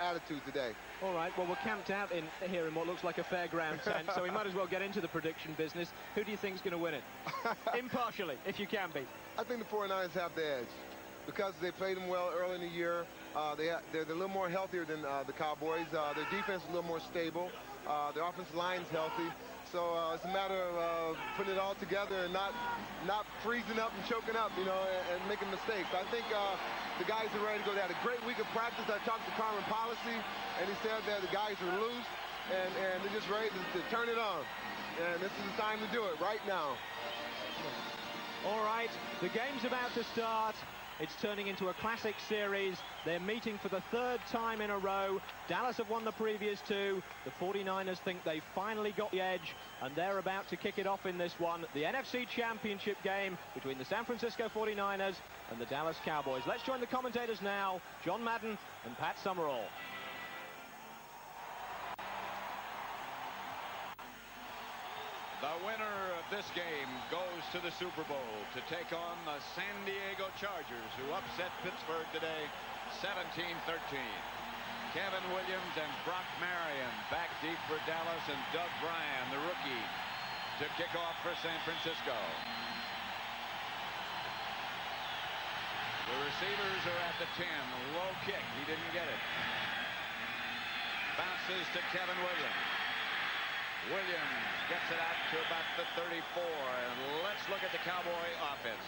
attitude today. All right, well, we're camped out here in what looks like a fairground tent, so we might as well get into the prediction business. Who do you think is going to win it? Impartially, if you can be. I think the 49ers have the edge because they played them well early in the year. They're a little more healthier than the Cowboys. Their defense is a little more stable. Their offensive line's healthy. So it's a matter of putting it all together and not freezing up and choking up, you know, and making mistakes. I think the guys are ready to go. They had a great week of practice. I talked to Carmen Policy, and he said that the guys are loose and they're just ready to turn it on. And this is the time to do it, right now. All right, the game's about to start. It's turning into a classic series. They're meeting for the third time in a row. Dallas have won the previous two. The 49ers think they've finally got the edge, and they're about to kick it off in this one. The NFC Championship game between the San Francisco 49ers and the Dallas Cowboys. Let's join the commentators now, John Madden and Pat Summerall. The winner of this game goes to the Super Bowl to take on the San Diego Chargers, who upset Pittsburgh today 17-13. Kevin Williams and Brock Marion back deep for Dallas, and Doug Bryan, the rookie, to kick off for San Francisco. The receivers are at the 10. Low kick. He didn't get it. Bounces to Kevin Williams. Williams gets it out to about the 34, and let's look at the Cowboy offense.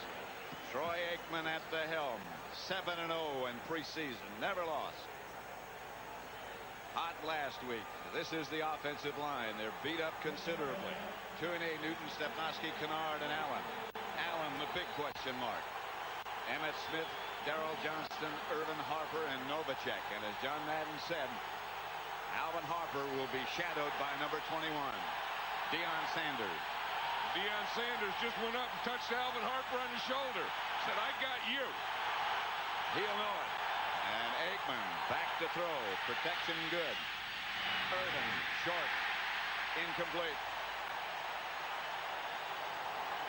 Troy Aikman at the helm, 7-0 in preseason, never lost. Hot last week. This is the offensive line. They're beat up considerably. Tooney, Newton, Stepnoski, Kennard, and Allen. Allen, the big question mark. Emmitt Smith, Darrell Johnston, Irvin Harper, and Novacek. And as John Madden said, Alvin Harper will be shadowed by number 21, Deion Sanders. Deion Sanders just went up and touched Alvin Harper on the shoulder. Said, I got you. He'll know it. And Aikman back to throw. Protection good. Irvin short. Incomplete.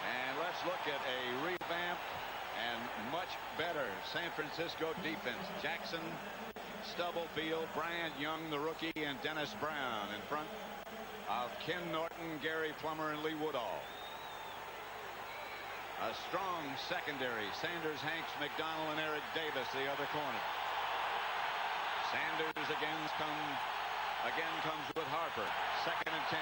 And let's look at a revamped and much better San Francisco defense. Jackson, Stubblefield, Bryant Young, the rookie, and Dennis Brown in front of Ken Norton, Gary Plummer, and Lee Woodall. A strong secondary. Sanders, Hanks, McDonald, and Eric Davis, the other corner. Sanders again comes with Harper. 2nd and 10.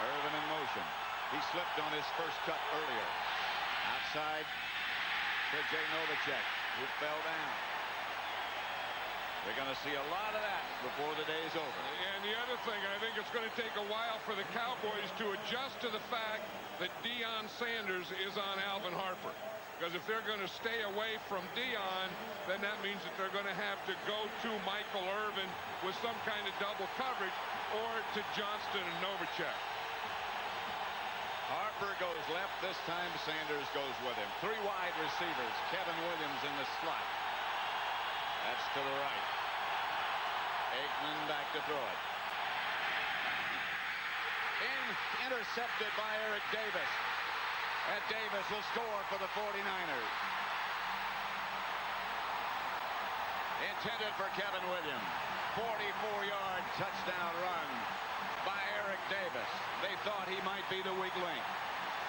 Irvin in motion. He slipped on his first cut earlier. Outside to Jay Novacek, who fell down. We're going to see a lot of that before the day's over. And the other thing, I think it's going to take a while for the Cowboys to adjust to the fact that Deion Sanders is on Alvin Harper. Because if they're going to stay away from Deion, then that means that they're going to have to go to Michael Irvin with some kind of double coverage, or to Johnston and Novacek. Harper goes left. This time Sanders goes with him. 3 wide receivers. Kevin Williams in the slot. That's to the right. Aikman back to throw it. Intercepted by Eric Davis. And Davis will score for the 49ers. Intended for Kevin Williams. 44-yard touchdown run by Eric Davis. They thought he might be the weak link.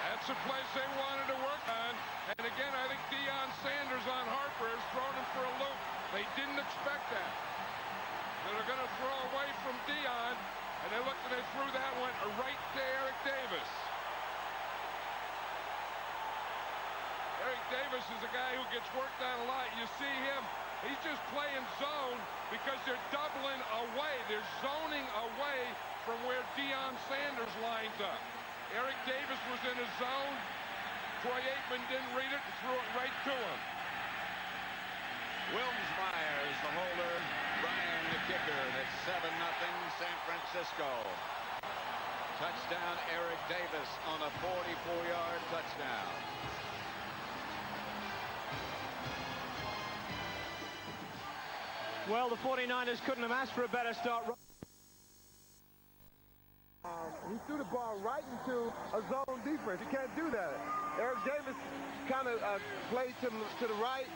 That's the place they wanted to work on. And again, I think Deion Sanders on Harper has thrown him for a loop. They didn't expect that. They're going to throw away from Deion, and they looked and they threw that one right to Eric Davis. Eric Davis is a guy who gets worked on a lot. You see him, he's just playing zone because they're doubling away. They're zoning away from where Deion Sanders lines up. Eric Davis was in his zone. Troy Aikman didn't read it and threw it right to him. Wilmsmeyer is the holder. Bryan the kicker. That's 7-0 San Francisco. Touchdown Eric Davis on a 44-yard touchdown. Well, the 49ers couldn't have asked for a better start. He threw the ball right into a zone defense. You can't do that. Eric Davis kind of played to the right,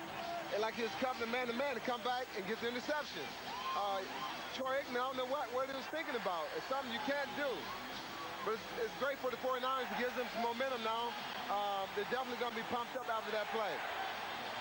like he was covering man-to-man to come back and get the interception. Troy Aikman, I don't know what he was thinking about. It's something you can't do. But it's great for the 49ers. It gives them some momentum now. They're definitely going to be pumped up after that play.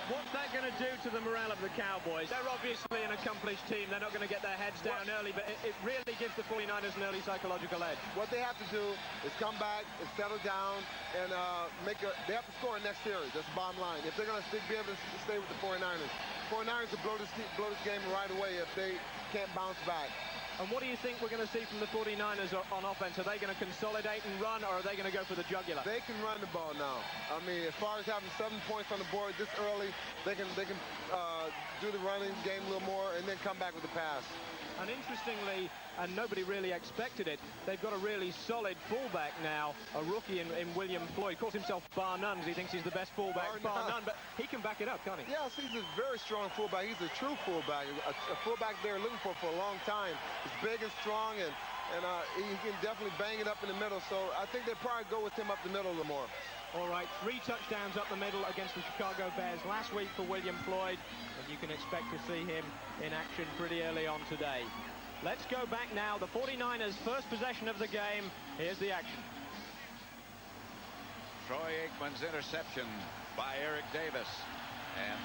What's that going to do to the morale of the Cowboys? They're obviously an accomplished team. They're not going to get their heads down early, but it really gives the 49ers an early psychological edge. What they have to do is come back and settle down and they have to score in next series. That's the bottom line. If they're going to be able to stay with the 49ers. 49ers will blow this game right away if they can't bounce back. And what do you think we're going to see from the 49ers on offense? Are they going to consolidate and run, or are they going to go for the jugular? They can run the ball now. I mean, as far as having 7 points on the board this early, they can do the running game a little more and then come back with the pass. And interestingly, and nobody really expected it, they've got a really solid fullback now, a rookie in William Floyd. Calls himself bar none because he thinks he's the best fullback bar none, but he can back it up, can't he? Yes, he's a very strong fullback. He's a true fullback, a fullback they're looking for a long time. He's big and strong, and he can definitely bang it up in the middle, so I think they'll probably go with him up the middle a little more. All right, 3 touchdowns up the middle against the Chicago Bears last week for William Floyd, and you can expect to see him in action pretty early on today. Let's go back now. The 49ers' first possession of the game. Here's the action. Troy Aikman's interception by Eric Davis. And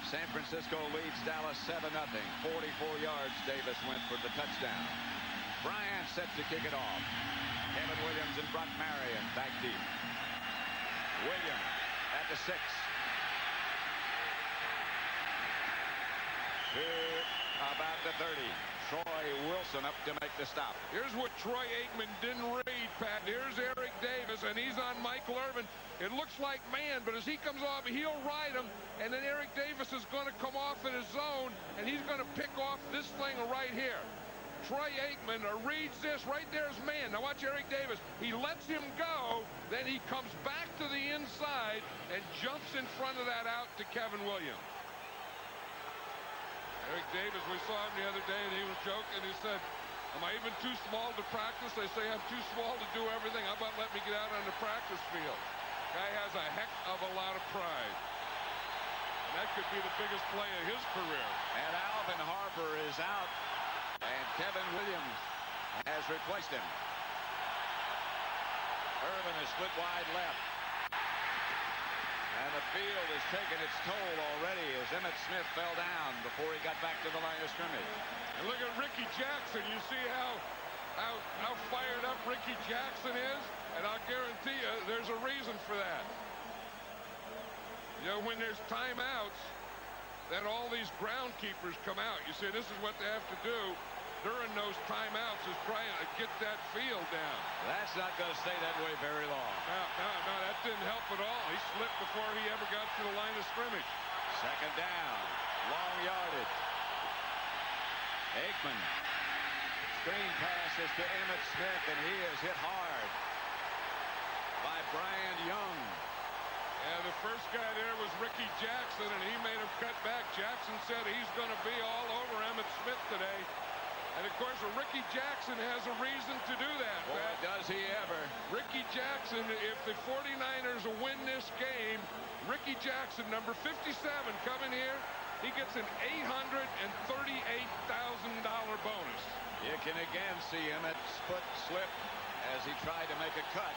San Francisco leads Dallas 7-0. 44 yards Davis went for the touchdown. Bryant sets to kick it off. Kevin Williams and Brock Marion back deep. Williams at the 6. To about the 30. Troy Wilson up to make the stop. Here's what Troy Aikman didn't read, Pat. Here's Eric Davis, and he's on Michael Irvin. It looks like man, but as he comes off, he'll ride him, and then Eric Davis is going to come off in his zone, and he's going to pick off this thing right here. Troy Aikman reads this. Right there's man. Now watch Eric Davis. He lets him go, then he comes back to the inside and jumps in front of that out to Kevin Williams. Eric Davis, we saw him the other day, and he was joking. He said, am I even too small to practice? They say I'm too small to do everything. How about let me get out on the practice field? Guy has a heck of a lot of pride. And that could be the biggest play of his career. And Alvin Harper is out, and Kevin Williams has replaced him. Irvin is split wide left. And the field has taken its toll already as Emmitt Smith fell down before he got back to the line of scrimmage. And look at Ricky Jackson. You see how fired up Ricky Jackson is? And I'll guarantee you there's a reason for that. You know, when there's timeouts, then all these groundkeepers come out. You see, this is what they have to do during those timeouts, is trying to get that field down. That's not going to stay that way very long. No, that didn't help at all. He slipped before he ever got to the line of scrimmage. Second down, long yardage. Aikman. Screen passes to Emmitt Smith, and he is hit hard by Brian Young. And the first guy there was Ricky Jackson, and he made him cut back. Jackson said he's going to be all over Emmitt Smith today. And, of course, Ricky Jackson has a reason to do that. Boy, does he ever. Ricky Jackson, if the 49ers win this game, Ricky Jackson, number 57, coming here, he gets an $838,000 bonus. You can again see Emmitt's foot slip as he tried to make a cut.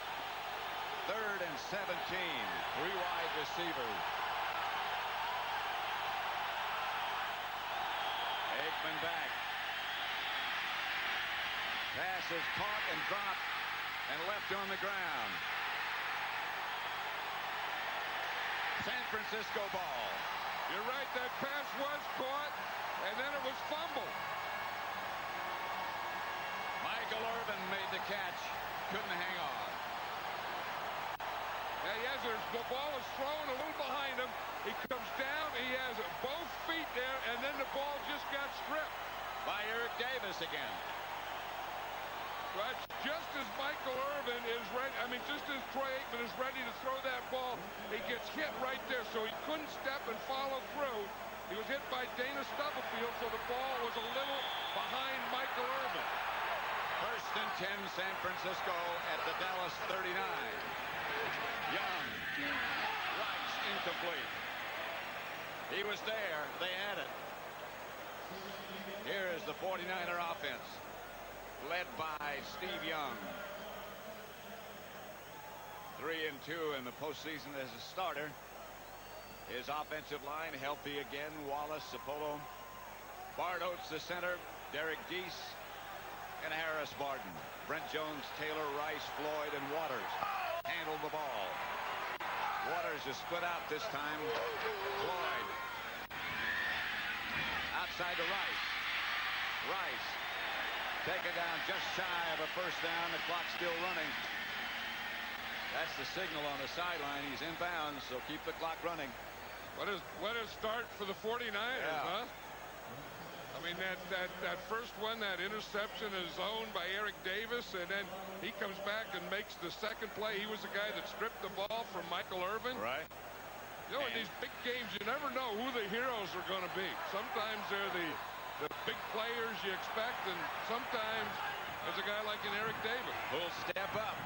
3rd and 17, 3 wide receivers. Aikman back. Pass is caught and dropped and left on the ground. San Francisco ball. You're right, that pass was caught, and then it was fumbled. Michael Irvin made the catch, couldn't hang on. The ball is thrown a little behind him. He comes down, he has both feet there, and then the ball just got stripped. By Eric Davis again. But just as Michael Irvin is ready, just as Troy Aikman is ready to throw that ball, he gets hit right there, so he couldn't step and follow through. He was hit by Dana Stubblefield, so the ball was a little behind Michael Irvin. 1st and 10, San Francisco at the Dallas 39. Young, Rice, incomplete. He was there. They had it. Here is the 49er offense, led by Steve Young. 3-2 in the postseason as a starter. His offensive line healthy again. Wallace, Sapolo, Bart Oates, the center, Derek Deese, and Harris Barton. Brent Jones, Taylor, Rice, Floyd, and Waters handle the ball. Waters is split out this time. Floyd outside to Rice. Rice taken down just shy of a first down. The clock's still running. That's the signal on the sideline. He's in bounds, so keep the clock running. What a start for the 49ers, huh? I mean, that first one, that interception is owned by Eric Davis, and then he comes back and makes the second play. He was the guy that stripped the ball from Michael Irvin. Right. You know, in these big games, you never know who the heroes are going to be. Sometimes they're the big players you expect, and sometimes there's a guy like an Eric Davis. Who'll step up,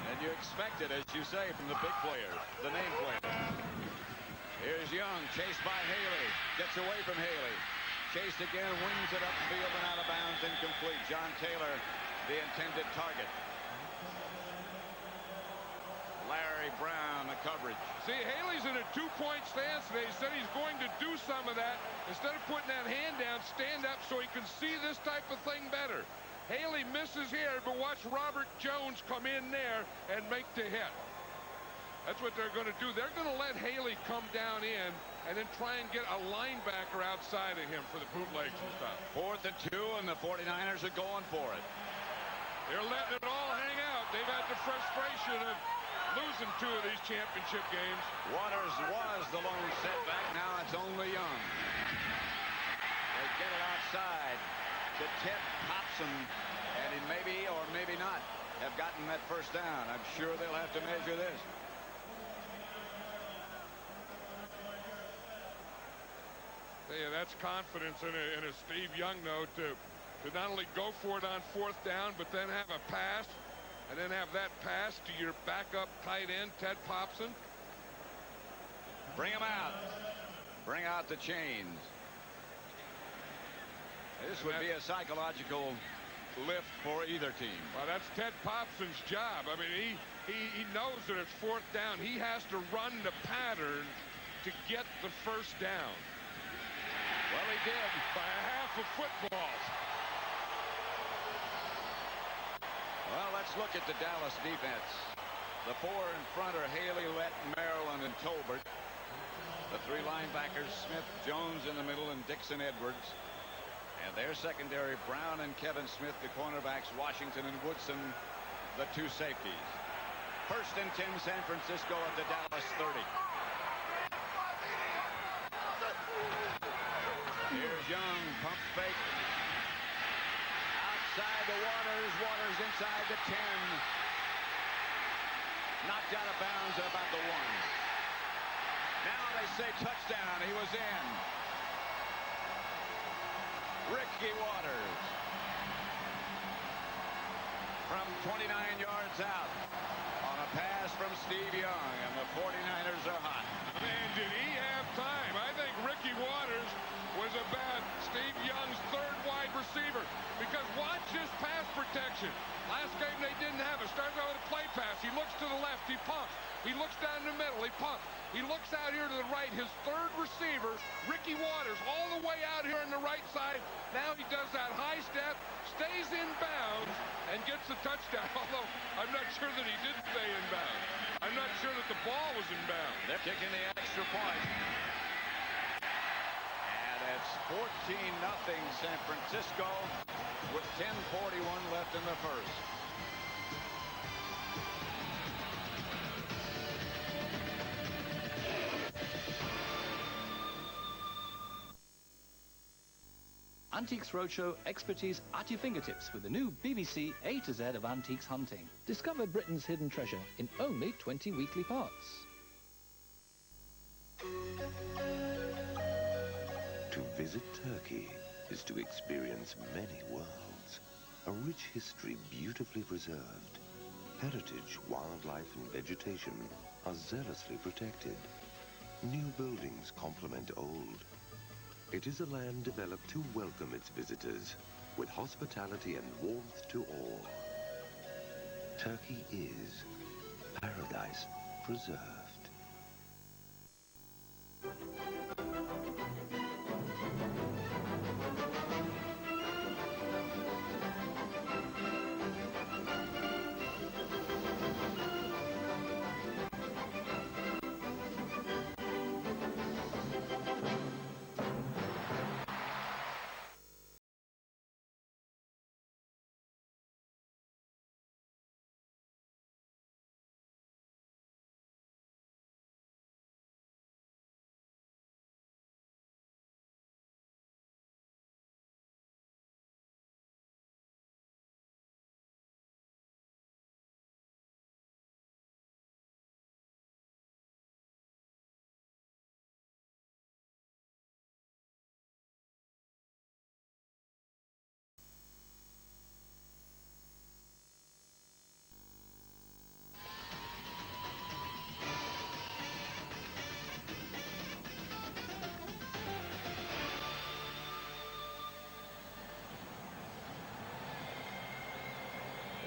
and you expect it, as you say, from the big players, the name players. Here's Young, chased by Haley, gets away from Haley. Chased again, wings it upfield and out of bounds, incomplete. John Taylor, the intended target. Larry Brown, the coverage. See, Haley's in a two-point stance today. He said he's going to do some of that. Instead of putting that hand down, stand up so he can see this type of thing better. Haley misses here, but watch Robert Jones come in there and make the hit. That's what they're going to do. They're going to let Haley come down in and then try and get a linebacker outside of him for the bootlegs and stuff. 4th and 2, and the 49ers are going for it. They're letting it all hang out. They've had the frustration of losing 2 of these championship games. Waters was the lone setback. Now it's only Young. They get it outside to Ted Hobson, and he maybe or maybe not have gotten that first down. I'm sure they'll have to measure this. Yeah, that's confidence in a Steve Young, though, to not only go for it on 4th down, but then have a pass, and then have that pass to your backup tight end, Ted Popson. Bring him out. Bring out the chains. This would be a psychological lift for either team. Well, that's Ted Popson's job. I mean, he knows that it's 4th down. He has to run the pattern to get the first down. Well, he did. By a half of footballs. Well, let's look at the Dallas defense. The 4 in front are Haley, Lett, Maryland, and Tolbert. The 3 linebackers, Smith, Jones in the middle, and Dixon Edwards. And their secondary, Brown and Kevin Smith, the cornerbacks, Washington and Woodson, the 2 safeties. 1st and 10, San Francisco at the Dallas 30. Here's Young, pump fake. Outside the Waters. Waters inside the 10. Knocked out of bounds at about the 1. Now they say touchdown. He was in. Ricky Waters. From 29 yards out on a pass from Steve Young, and the 49ers are hot. Man, did he have time? I think Ricky Waters was about Steve Young's 3rd wide receiver, because watch his pass protection. Last game they didn't have it. Starts out with a play pass. He looks to the left. He pumps. He looks down the middle. He pumps. He looks out here to the right. His 3rd receiver, Ricky Waters, all the way out here on the right side. Now he does that high step, stays in bounds, and gets the touchdown. Although I'm not sure that he did stay in bounds. I'm not sure that the ball was in bounds. They're kicking the extra point. And it's 14-0 San Francisco with 10:41 left in the 1st. Antiques Roadshow expertise at your fingertips with the new BBC A to Z of antiques hunting. Discover Britain's hidden treasure in only 20 weekly parts. To visit Turkey is to experience many worlds. A rich history beautifully preserved. Heritage, wildlife and vegetation are zealously protected. New buildings complement old. It is a land developed to welcome its visitors with hospitality and warmth to all. Turkey is paradise preserved.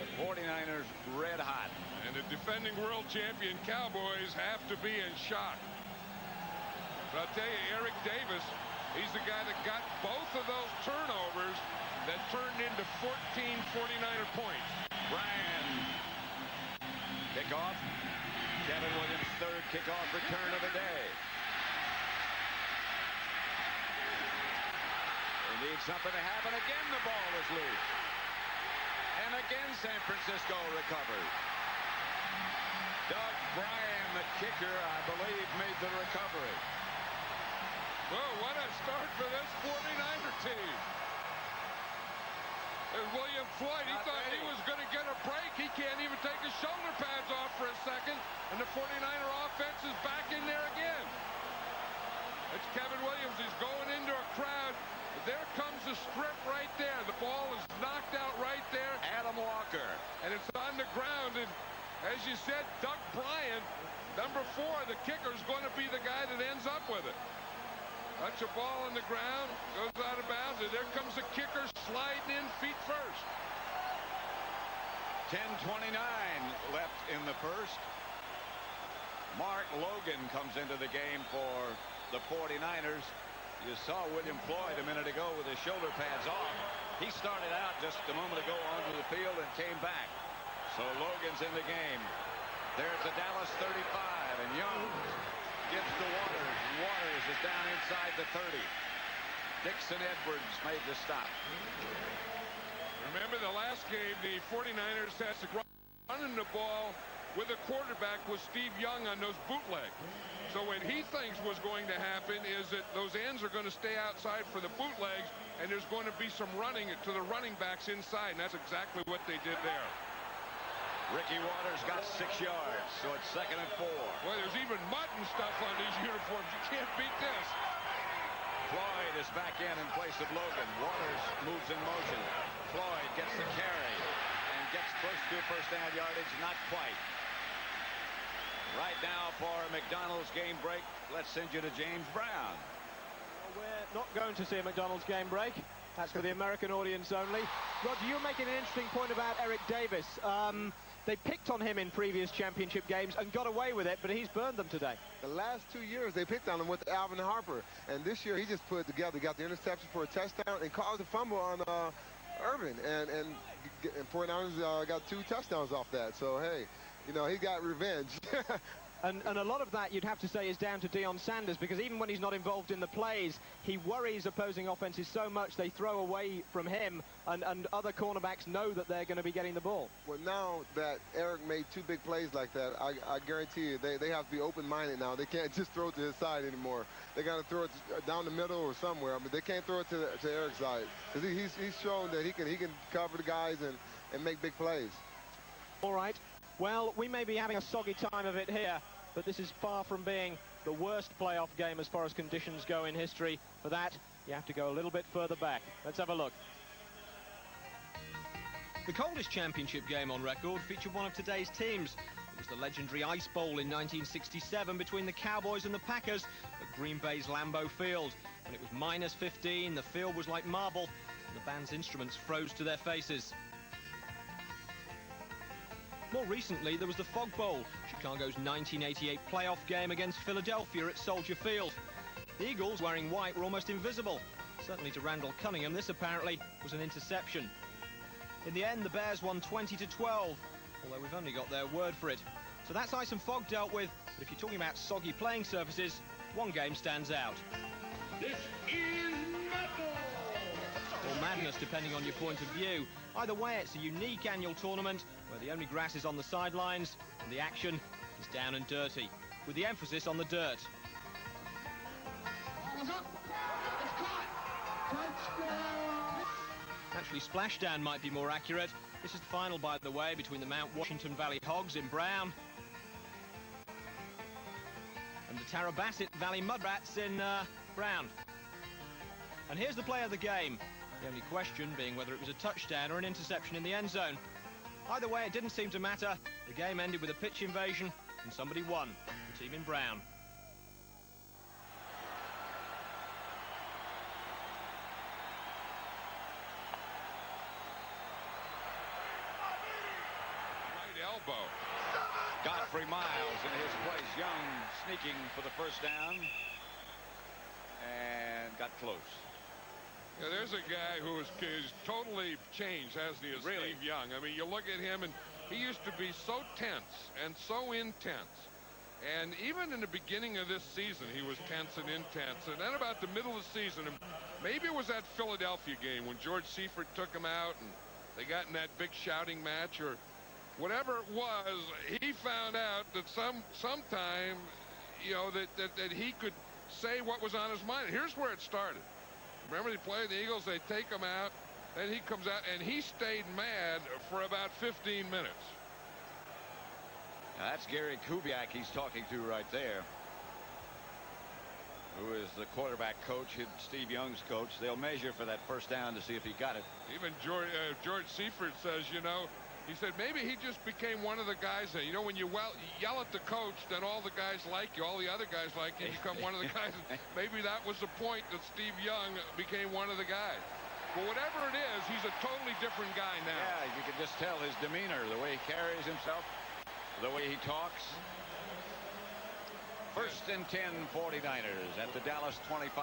The 49ers red hot. And the defending world champion Cowboys have to be in shock. But I'll tell you, Eric Davis, he's the guy that got both of those turnovers that turned into 14 49er points. Ryan. Kickoff. Kevin Williams' third kickoff return of the day. They need something to happen. Again, the ball is loose. And again, San Francisco recovers. Doug Bryan, the kicker, I believe, made the recovery. Well, what a start for this 49er team. And William Floyd, he thought he was going to get a break. He can't even take his shoulder pads off for a second. And the 49er offense is back in there again. It's Kevin Williams. He's going into a crowd. There comes the strip right there. The ball is knocked out right there. Adam Walker. And it's on the ground. And as you said, Doug Bryan, number 4, the kicker, is going to be the guy that ends up with it. Touch a ball on the ground, goes out of bounds, and there comes the kicker sliding in feet first. 10:29 left in the first. Mark Logan comes into the game for the 49ers. You saw William Floyd a minute ago with his shoulder pads off. He started out just a moment ago onto the field and came back. So Logan's in the game. There's the Dallas 35, and Young gives to Waters. Waters is down inside the 30. Dixon Edwards made the stop. Remember the last game, the 49ers had to running the ball with a quarterback was Steve Young on those bootlegs. So what he thinks was going to happen is that those ends are going to stay outside for the bootlegs, and there's going to be some running to the running backs inside, and that's exactly what they did there. Ricky Waters got 6 yards, so it's 2nd and 4. Boy, there's even mud and stuff on these uniforms. You can't beat this. Floyd is back in place of Logan. Waters moves in motion. Floyd gets the carry and gets close to first down yardage. Not quite. Right now for McDonald's game break, let's send you to James Brown. Well, we're not going to see a McDonald's game break. That's for the American audience only. Roger, you were making an interesting point about Eric Davis. They picked on him in previous championship games and got away with it, but he's burned them today. The last 2 years, they picked on him with Alvin Harper. And this year, he just put it together. Got the interception for a touchdown and caused a fumble on Irvin. And 49ers got 2 touchdowns off that. So, hey, you know, he got revenge. And a lot of that, you'd have to say, is down to Deion Sanders, because even when he's not involved in the plays, he worries opposing offenses so much they throw away from him, and other cornerbacks know that they're going to be getting the ball. Well, now that Eric made 2 big plays like that, I guarantee you they have to be open-minded now. They can't just throw it to his side anymore. They got to throw it down the middle or somewhere. I mean, they can't throw it to Eric's side, because he's shown that he can cover the guys and make big plays. All right. Well, we may be having a soggy time of it here, but this is far from being the worst playoff game as far as conditions go in history. For that, you have to go a little bit further back. Let's have a look. The coldest championship game on record featured one of today's teams. was the legendary Ice Bowl in 1967 between the Cowboys and the Packers at Green Bay's Lambeau Field. When it was -15, the field was like marble, and the band's instruments froze to their faces. More recently, there was the Fog Bowl, Chicago's 1988 playoff game against Philadelphia at Soldier Field. The Eagles, wearing white, were almost invisible. Certainly to Randall Cunningham, this apparently was an interception. In the end, the Bears won 20-12, although we've only got their word for it. So that's ice and fog dealt with, but if you're talking about soggy playing surfaces, one game stands out. This is metal! Or madness, depending on your point of view. Either way, it's a unique annual tournament where the only grass is on the sidelines and the action is down and dirty, with the emphasis on the dirt. Actually, splashdown might be more accurate. This is the final, by the way, between the Mount Washington Valley Hogs in brown and the Tarabasset Valley Mudrats in brown. And here's the play of the game. The only question being whether it was a touchdown or an interception in the end zone. Either way, it didn't seem to matter. The game ended with a pitch invasion, and somebody won, the team in brown. Right elbow. Godfrey Miles in his place. Young sneaking for the first down. And got close. Yeah, there's a guy who is totally changed, hasn't he, as Really? Steve Young. I mean, you look at him, and he used to be so tense and so intense. And even in the beginning of this season, he was tense and intense. And then about the middle of the season, and maybe it was that Philadelphia game when George Seifert took him out and they got in that big shouting match, or whatever it was, he found out that sometime, you know, that he could say what was on his mind. Here's where it started. Remember, they played the Eagles, they take him out, then he comes out, and he stayed mad for about 15 minutes. Now, that's Gary Kubiak he's talking to right there, who is the quarterback coach, Steve Young's coach. They'll measure for that first down to see if he got it. Even George Seifert says, you know, he said maybe he just became one of the guys that, you know, when you yell at the coach, then all the guys like you, all the other guys like you, become one of the guys. Maybe that was the point that Steve Young became one of the guys. But whatever it is, he's a totally different guy now. Yeah, you can just tell his demeanor, the way he carries himself, the way he talks. First and 10, 49ers at the Dallas 25.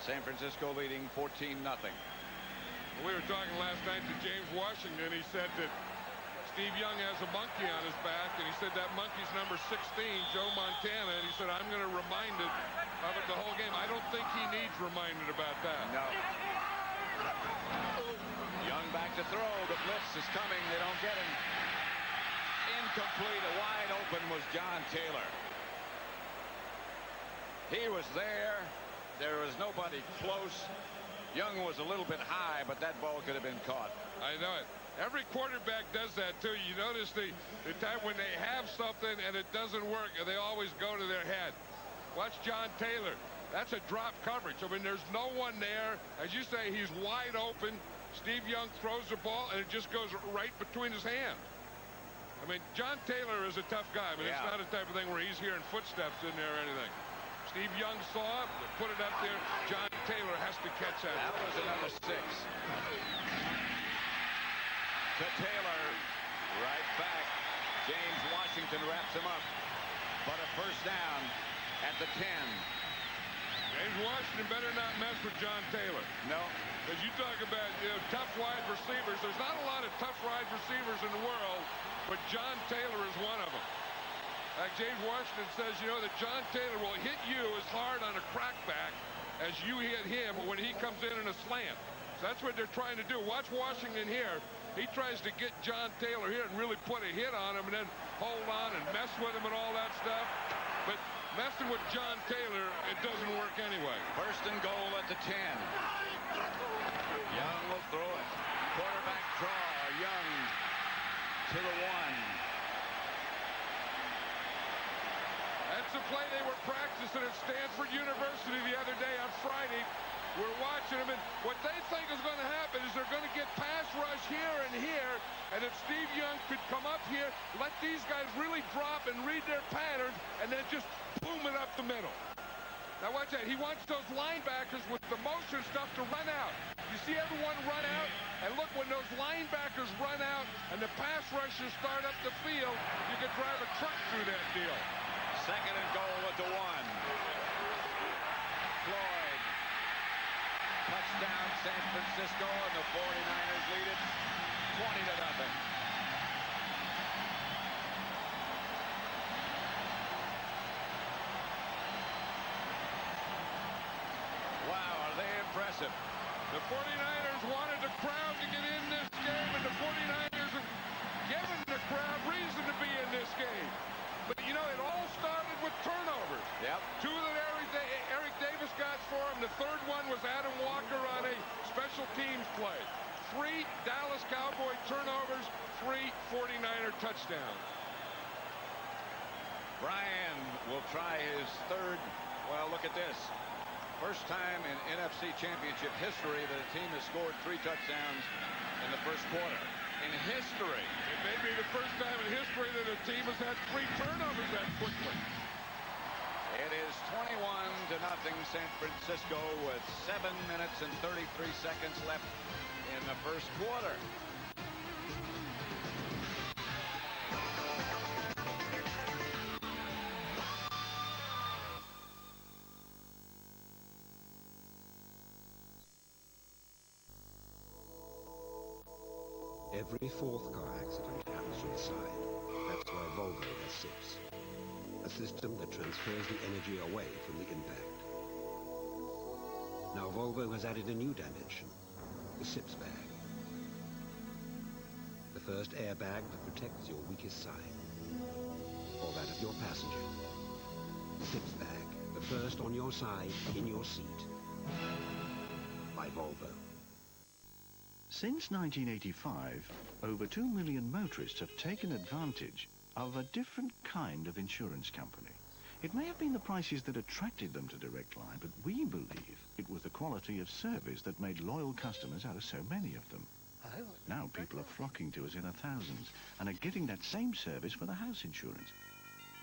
San Francisco leading 14-0. We were talking last night to James Washington. He said that Steve Young has a monkey on his back, and he said that monkey's number 16, Joe Montana, and he said, I'm going to remind it of it the whole game. I don't think he needs reminded about that. No. Young back to throw. The blitz is coming. They don't get him. Incomplete. Wide open was John Taylor. He was there. There was nobody close. Young was a little bit high, but that ball could have been caught. I know it. Every quarterback does that, too. You notice the time when they have something and it doesn't work, they always go to their head. Watch John Taylor. That's a drop coverage. I mean, there's no one there. As you say, he's wide open. Steve Young throws the ball, and it just goes right between his hands. I mean, John Taylor is a tough guy, but It's not a type of thing where he's hearing footsteps in there or anything. Steve Young saw it, put it up there. John Taylor has to catch that. That was another 6. To Taylor, right back. James Washington wraps him up. But a first down at the 10. James Washington better not mess with John Taylor. No. Because you talk about, you know, tough wide receivers. There's not a lot of tough wide receivers in the world, but John Taylor is one of them. Like James Washington says, you know, that John Taylor will hit you as hard on a crackback as you hit him when he comes in a slant. So that's what they're trying to do. Watch Washington here. He tries to get John Taylor here and really put a hit on him and then hold on and mess with him and all that stuff. But messing with John Taylor, it doesn't work anyway. First and goal at the 10. Young will throw it. Quarterback draw. Young to the 1. That's the play they were practicing at Stanford University the other day on Friday. We're watching them, and what they think is going to happen is they're going to get pass rush here and here, and if Steve Young could come up here, let these guys really drop and read their patterns, and then just boom it up the middle. Now watch that. He wants those linebackers with the motion stuff to run out. You see everyone run out, and look, when those linebackers run out and the pass rushers start up the field, you can drive a truck through that deal. Second and goal at the 1. Floyd. Touchdown San Francisco, and the 49ers lead it 20-0. Wow, are they impressive? The 49ers wanted the crowd to get in this game, and the 49ers have given the crowd reason to be in this game. But, you know, it all started with turnovers. Yep. 2 that Eric Davis got for him. The third one was Adam Walker on a special teams play. 3 Dallas Cowboy turnovers, 3 49er touchdowns. Brian will try his third. Well, look at this. First time in NFC Championship history that a team has scored 3 touchdowns in the first quarter. In history. It may be the first time in history that a team has had 3 turnovers that quickly. It is 21-0 San Francisco with 7 minutes and 33 seconds left in the first quarter. Every 4th car accident happens from the side. That's why Volvo has SIPS, a system that transfers the energy away from the impact. Now Volvo has added a new dimension, the SIPS bag. The first airbag that protects your weakest side, or that of your passenger. The SIPS bag, the first on your side, in your seat. By Volvo. Since 1985, over 2 million motorists have taken advantage of a different kind of insurance company. It may have been the prices that attracted them to Direct Line, but we believe it was the quality of service that made loyal customers out of so many of them. Now people are flocking to us in the thousands and are getting that same service for the house insurance.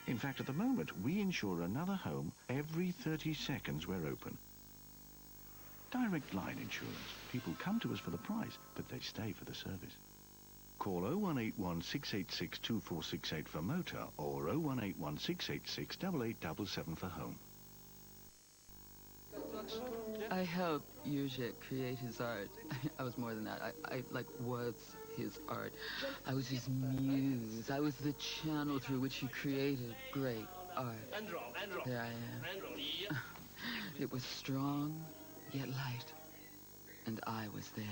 In fact, at the moment, we insure another home every 30 seconds we're open. Direct Line Insurance. People come to us for the price, but they stay for the service. Call 0181 686 2468 for motor or 0181 686 8877 for home. I helped Yuzhik create his art. I was more than that. I was his art. I was his muse. I was the channel through which he created great art. There I am. It was strong, yet light. And I was there.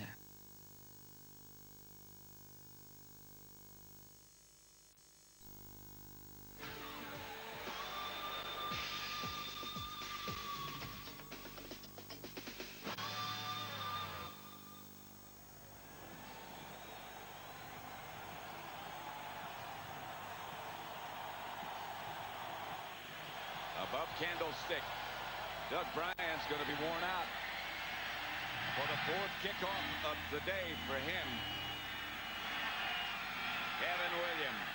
Above Candlestick, Doug Bryant's going to be worn out for the 4th kickoff of the day for him. Kevin Williams.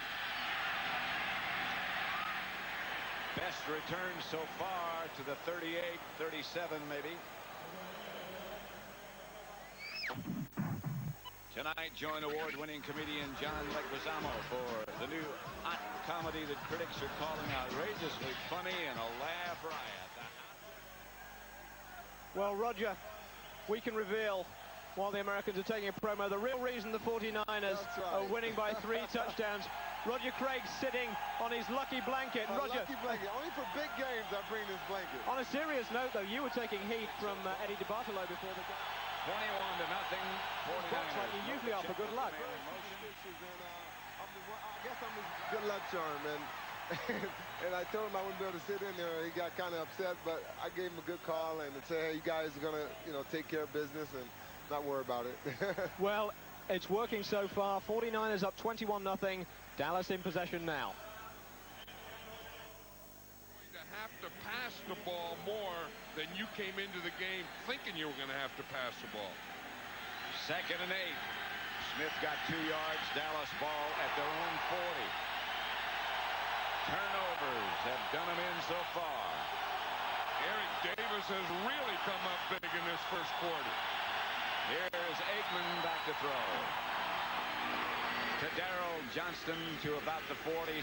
Best return so far to the 38, 37 maybe. Tonight, join award-winning comedian John Leguizamo for the new hot comedy that critics are calling outrageously funny and a laugh riot. Well, Roger, we can reveal, while the Americans are taking a promo, the real reason the 49ers are winning by 3 touchdowns. Roger Craig sitting on his lucky blanket. Roger, lucky blanket. Only for big games I bring this blanket. On a serious note, though, you were taking heat from Eddie DeBartolo before the game. 21-0, 49ers. Looks like you usually are for good luck. I guess I'm his good luck charm, and I told him I wouldn't be able to sit in there. He got kind of upset, but I gave him a good call and say, hey, you guys are going to, take care of business and not worry about it. Well, it's working so far. 49ers up 21-0. Dallas in possession now. To have to pass pass the ball more than you came into the game thinking you were going to have to pass the ball. 2nd and 8. Smith got 2 yards. Dallas ball at their own 40. Turnovers have done him in so far. Eric Davis has really come up big in this first quarter. Here's Aikman back to throw. To Darrell Johnston to about the 47.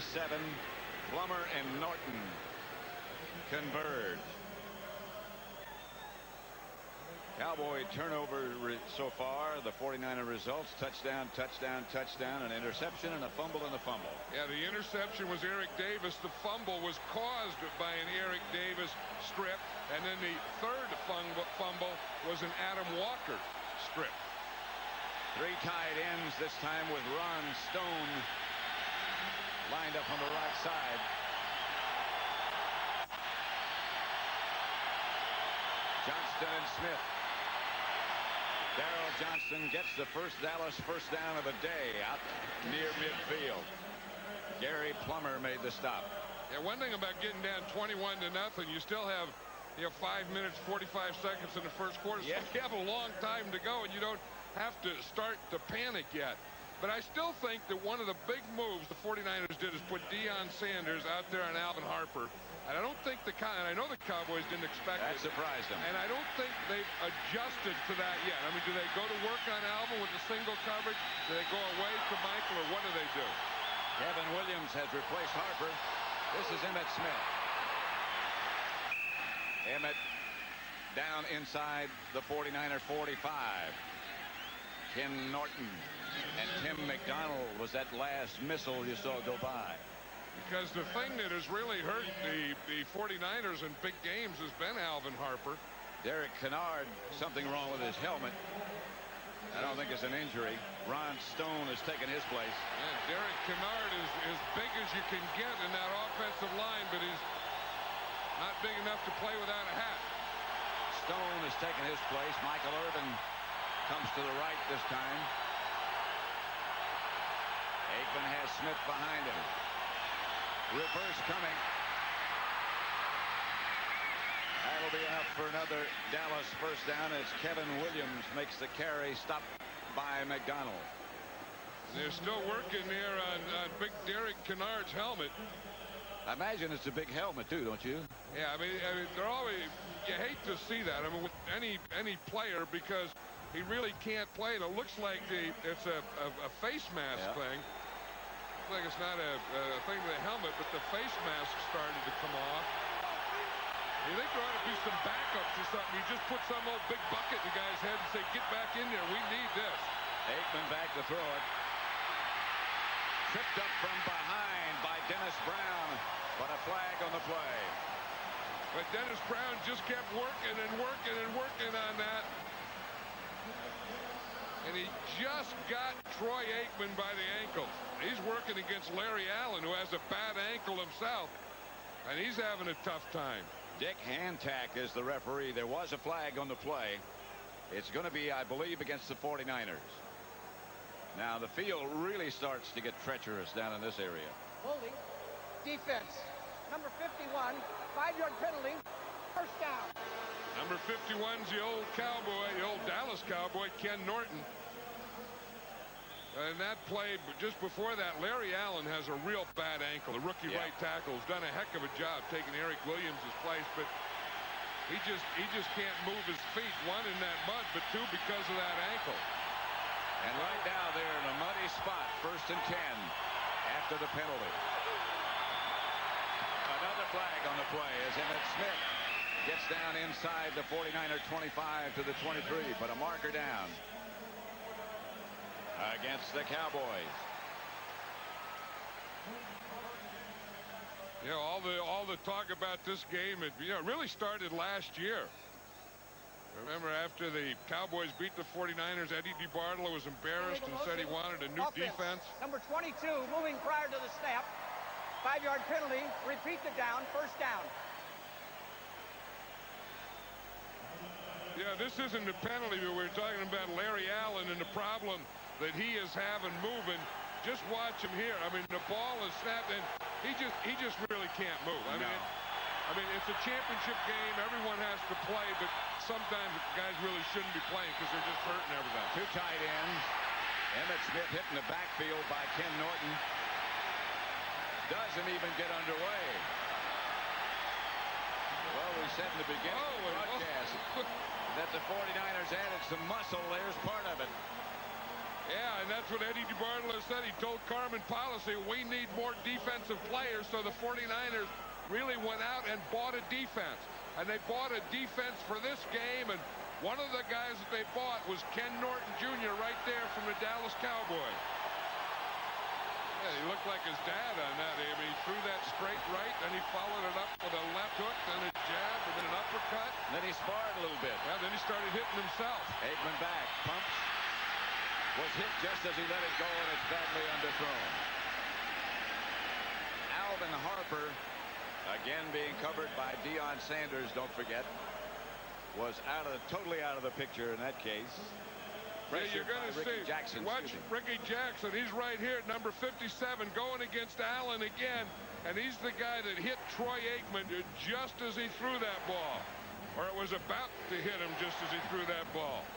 Plummer and Norton converge. Cowboy turnover so far. The 49er results: touchdown, touchdown, touchdown, an interception, and a fumble and a fumble. Yeah, the interception was Eric Davis. The fumble was caused by an Eric Davis strip. And then the third fumble was an Adam Walker strip. 3 tight ends this time with Ron Stone lined up on the right side. Johnston and Smith. Darrell Johnston gets the first Dallas first down of the day out near midfield. Gary Plummer made the stop. Yeah, one thing about getting down 21-0, you still have 5 minutes, 45 seconds in the first quarter. So you have a long time to go, and you don't have to start to panic yet. But I still think that one of the big moves the 49ers did is put Deion Sanders out there on Alvin Harper. And I don't think and I know the Cowboys didn't expect that. That surprised them. And I don't think they've adjusted to that yet. I mean, do they go to work on Alvin with the single coverage? Do they go away to Michael, or what do they do? Kevin Williams has replaced Harper. This is Emmitt Smith. Emmitt down inside the 49er 45. Ken Norton and Tim McDonald was that last missile you saw go by. Because the thing that has really hurt the 49ers in big games has been Alvin Harper. Derek Kennard, something wrong with his helmet. I don't think it's an injury. Ron Stone has taken his place. Yeah, Derek Kennard is as big as you can get in that offensive line, but he's not big enough to play without a hat. Stone has taken his place. Michael Irvin comes to the right this time. Aikman has Smith behind him. Reverse coming. That'll be enough for another Dallas first down as Kevin Williams makes the carry, stopped by McDonald. They're still working there on big Derek Kennard's helmet. I imagine it's a big helmet too, don't you? Yeah, I mean they're always, you hate to see that. I mean, with any player, because he really can't play it. It looks like it's a face mask thing. Like it's not a thing with a helmet, but the face mask started to come off. You think there ought to be some backups or something. You just put some old big bucket in the guy's head and say, get back in there. We need this. Aikman back to throw it. Tripped up from behind by Dennis Brown, but a flag on the play. But Dennis Brown just kept working and working and working on that. And he just got Troy Aikman by the ankle. He's working against Larry Allen, who has a bad ankle himself. And he's having a tough time. Dick Hantack is the referee. There was a flag on the play. It's going to be, I believe, against the 49ers. Now, the field really starts to get treacherous down in this area. Holding. Defense. Number 51. 5-yard penalty. First down. Number 51's the old Cowboy, the old Dallas Cowboy, Ken Norton. And that play, just before that, Larry Allen has a real bad ankle. The rookie right tackle has done a heck of a job taking Eric Williams' place, but he just can't move his feet, one in that mud, but two because of that ankle. And right now they're in a muddy spot, 1st and 10 after the penalty. Another flag on the play as Emmitt Smith gets down inside the 49er 25 to the 23, but a marker down against the Cowboys. You know, all the talk about this game, it really started last year. Remember, after the Cowboys beat the 49ers, Eddie DeBartolo was embarrassed and said he wanted a new defense. Number 22 moving prior to the snap. 5-yard penalty. Repeat the down. First down. Yeah, this isn't the penalty, but we're talking about Larry Allen and the problem that he is having moving. Just watch him here. I mean, the ball is snapped, and he just really can't move. I mean, I mean, it's a championship game. Everyone has to play, but sometimes guys really shouldn't be playing because they're just hurting everything. Two tight ends. Emmett Smith hit in the backfield by Ken Norton. Doesn't even get underway. Well, we said in the beginning of the broadcast that the 49ers added some muscle. There's part of it. Yeah, and that's what Eddie DeBartolo said. He told Carmen Policy, we need more defensive players. So the 49ers really went out and bought a defense. And they bought a defense for this game. And one of the guys that they bought was Ken Norton Jr. right there from the Dallas Cowboys. Yeah, he looked like his dad on that. I mean, he threw that straight right, then he followed it up with a left hook, then a jab, and then an uppercut. Then he sparred a little bit. Yeah, then he started hitting himself. Aikman back, pumps. Was hit just as he let it go, and it's badly underthrown. Alvin Harper, again being covered by Deion Sanders, don't forget, was totally out of the picture in that case. Yeah, you're going to see. Jackson, watch Ricky Jackson. He's right here, number 57, going against Allen again. And he's the guy that hit Troy Aikman just as he threw that ball. Or it was about to hit him just as he threw that ball.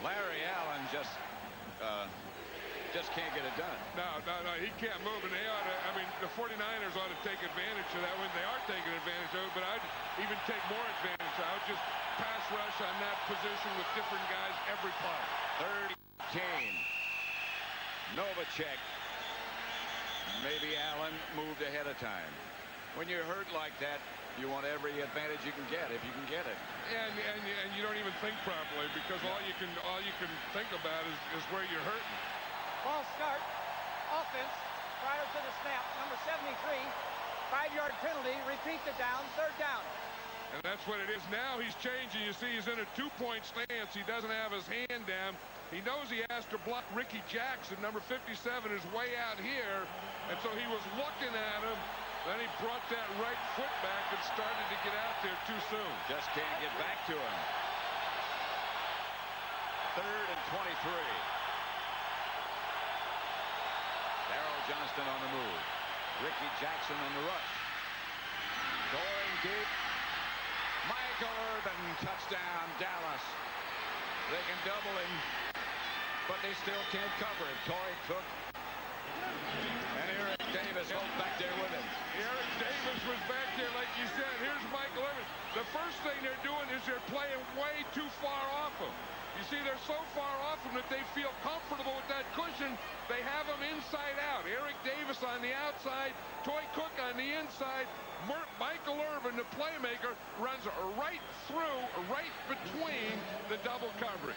Larry Allen just can't get it done. No, he can't move. And they ought to, I mean, the 49ers ought to take advantage of that when they are taking advantage of it, but I'd even take more advantage. I would just pass rush on that position with different guys every play. Third team. Novacek. Maybe Allen moved ahead of time. When you're hurt like that, you want every advantage you can get, if you can get it. And you don't even think properly because all you can think about is where you're hurting. Ball start. Offense prior to the snap. Number 73. 5-yard penalty. Repeat the down. Third down. And that's what it is. Now he's changing. You see he's in a two-point stance. He doesn't have his hand down. He knows he has to block Ricky Jackson. Number 57 is way out here. And so he was looking at him. Then he brought that right foot back and started to get out there too soon. Just can't get back to him. 3rd and 23. Darrell Johnston on the move. Ricky Jackson on the rush. Going deep. Michael Irvin, touchdown, Dallas. They can double him, but they still can't cover it. Torrey Cook and Eric Davis both back there with him. Eric Davis was back there, like you said. Here's Michael Irvin. The first thing they're doing is they're playing way too far off him. You see, they're so far off him that they feel comfortable with that cushion. They have him inside out. Eric Davis on the outside, Toy Cook on the inside. Michael Irvin, the playmaker, runs right through, right between the double coverage.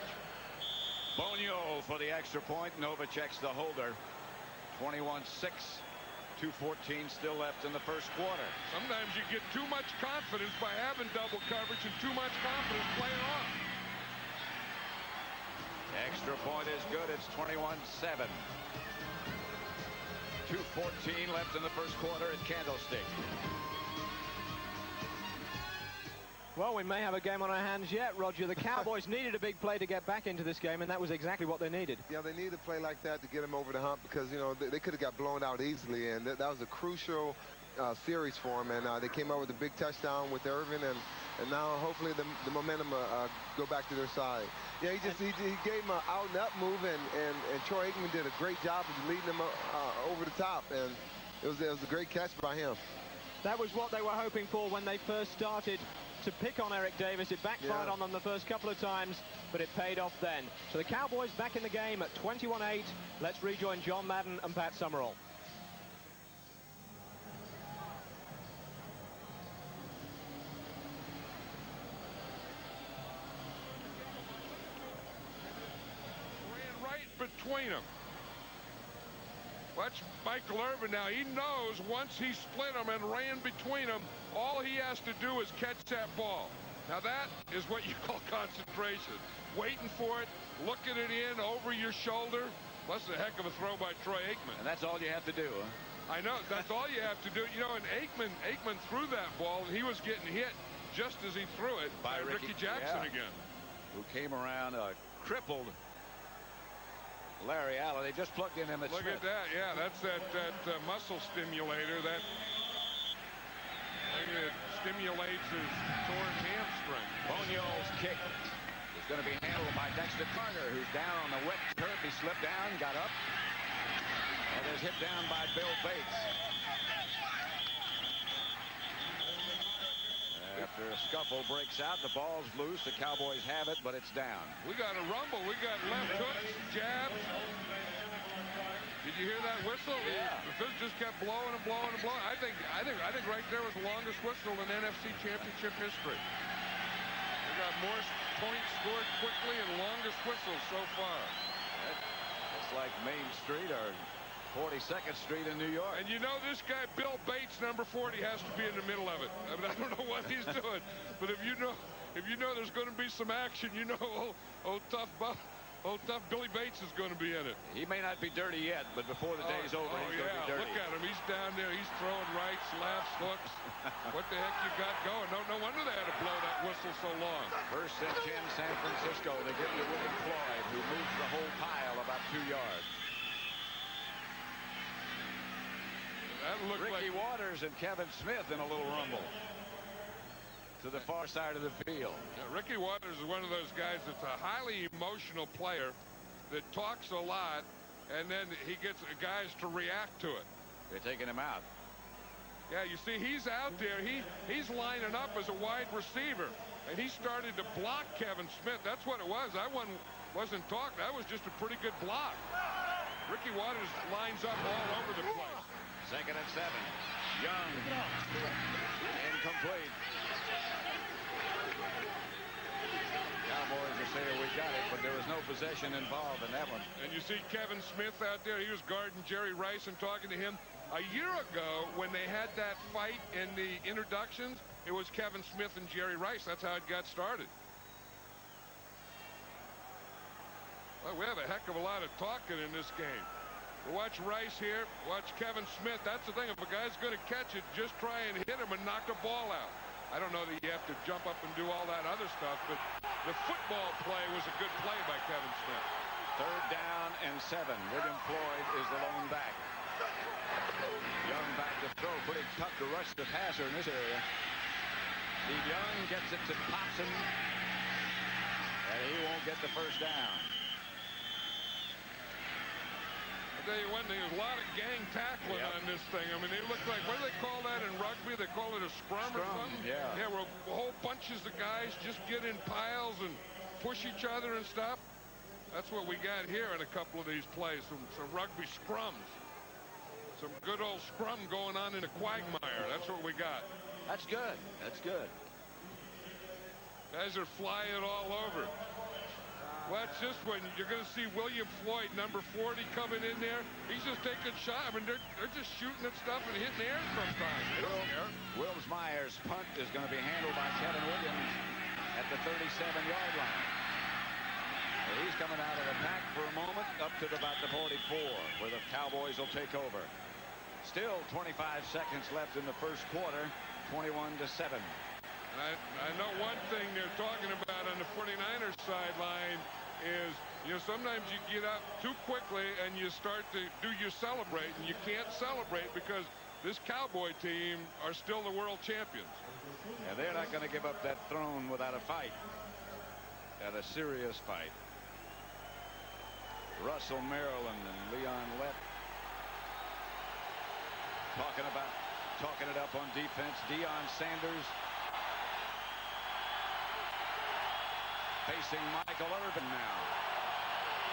Bonio for the extra point. Novacek's the holder. 21-6. 2:14 still left in the first quarter. Sometimes you get too much confidence by having double coverage and too much confidence playing off. Extra point is good. It's 21-7. 2:14 left in the first quarter at Candlestick. Well, we may have a game on our hands yet, Roger. The Cowboys needed a big play to get back into this game, and that was exactly what they needed. Yeah, they needed a play like that to get them over the hump because, you know, they could have got blown out easily, and that was a crucial series for them. And they came out with a big touchdown with Irvin, and now hopefully the momentum go back to their side. Yeah, he gave him an out and up move, and Troy Aikman did a great job of leading them over the top, and it was a great catch by him. That was what they were hoping for when they first started to pick on Eric Davis. It backfired on them the first couple of times, but it paid off then. So the Cowboys back in the game at 21-8. Let's rejoin John Madden and Pat Summerall. Ran right between them. Watch Michael Irvin now. He knows once he split them and ran between them, all he has to do is catch that ball. Now that is what you call concentration. Waiting for it, looking it in over your shoulder. That's a heck of a throw by Troy Aikman. And that's all you have to do, huh? I know, that's all you have to do. You know, and Aikman threw that ball, and he was getting hit just as he threw it by Ricky Jackson again. Who came around crippled Larry Allen. They just plugged in Emmitt Smith. Look at that. Yeah, that's that muscle stimulator. That stimulates his torn hamstring. Bonio's kick is going to be handled by Dexter Carter, who's down on the wet turf. He slipped down, got up, and is hit down by Bill Bates. After a scuffle breaks out, the ball's loose. The Cowboys have it, but it's down. We got a rumble. We got left hooks, jabs. Did you hear that whistle? Yeah. The fizz just kept blowing and blowing and blowing. I think right there was the longest whistle in NFC Championship history. We got more points scored quickly and longest whistle so far. That's like Main Street or 42nd Street in New York. And you know this guy, Bill Bates, number 40, has to be in the middle of it. I mean, I don't know what he's doing, but if you know there's going to be some action, you know, old tough Billy Bates is going to be in it. He may not be dirty yet, but before the day's over, he's going to be dirty. Look at him. He's down there. He's throwing rights, lefts, hooks. What the heck you got going? No wonder they had to blow that whistle so long. First and 10, San Francisco. They give it to William Floyd, who moves the whole pile about 2 yards. Ricky Waters and Kevin Smith in a little rumble to the far side of the field. Yeah, Ricky Waters is one of those guys that's a highly emotional player that talks a lot, and then he gets guys to react to it. They're taking him out. Yeah, you see, he's out there. He's lining up as a wide receiver, and he started to block Kevin Smith. That's what it was. I wasn't talking. That was just a pretty good block. Ricky Waters lines up all over the place. Second and 7. Young. Incomplete. Cowboys are saying we got it, but there was no possession involved in that one. And you see Kevin Smith out there. He was guarding Jerry Rice and talking to him. A year ago, when they had that fight in the introductions, it was Kevin Smith and Jerry Rice. That's how it got started. Well, we have a heck of a lot of talking in this game. We'll watch Rice here, watch Kevin Smith. That's the thing. If a guy's going to catch it, just try and hit him and knock the ball out. I don't know that you have to jump up and do all that other stuff, but the football play was a good play by Kevin Smith. Third down and 7. William Floyd is the lone back. Young back to throw. Pretty tough to rush the passer in this area. Steve Young gets it to Thompson, and he won't get the first down. I'll tell you one thing, there's a lot of gang tackling on this thing. I mean, they look like, what do they call that in rugby? They call it a scrum or something? Yeah. Yeah, where whole bunches of guys just get in piles and push each other and stuff. That's what we got here in a couple of these plays, some rugby scrums. Some good old scrum going on in a quagmire. That's what we got. That's good. That's good. Guys are flying all over. Watch this one. You're going to see William Floyd, number 40, coming in there. He's just taking shots. I mean, they're just shooting at stuff and hitting the air sometimes. They don't care. Wills Myers' punt is going to be handled by Kevin Williams at the 37-yard line. So he's coming out of the pack for a moment, up to about the 44, where the Cowboys will take over. Still 25 seconds left in the first quarter, 21-7. I know one thing they're talking about on the 49ers sideline is, you know, sometimes you get up too quickly and you start to do your celebrate, and you can't celebrate because this Cowboy team are still the world champions. And they're not going to give up that throne without a fight, and a serious fight. Russell Maryland and Leon Lett talking it up on defense. Deion Sanders facing Michael Irvin now.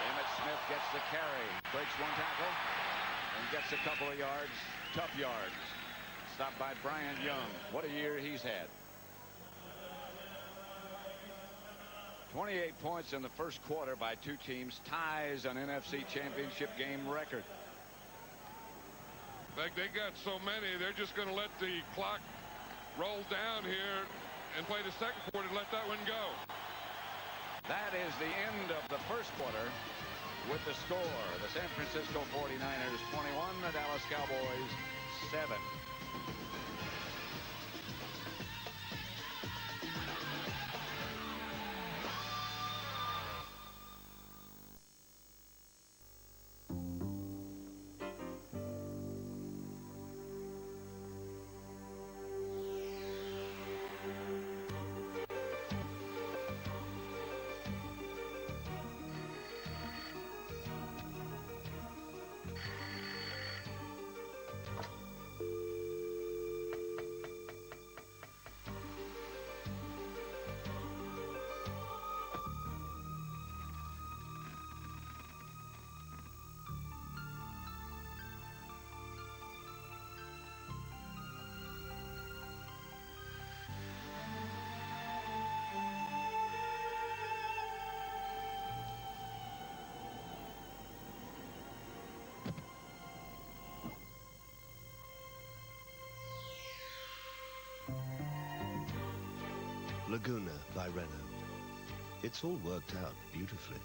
Emmitt Smith gets the carry, breaks one tackle, and gets a couple of yards, tough yards. Stopped by Brian Young. What a year he's had. 28 points in the first quarter by two teams, ties an NFC Championship game record. In fact, they got so many, they're just going to let the clock roll down here and play the second quarter and let that one go. That is the end of the first quarter with the score. The San Francisco 49ers 21, the Dallas Cowboys 7. Laguna by Renault. It's all worked out beautifully.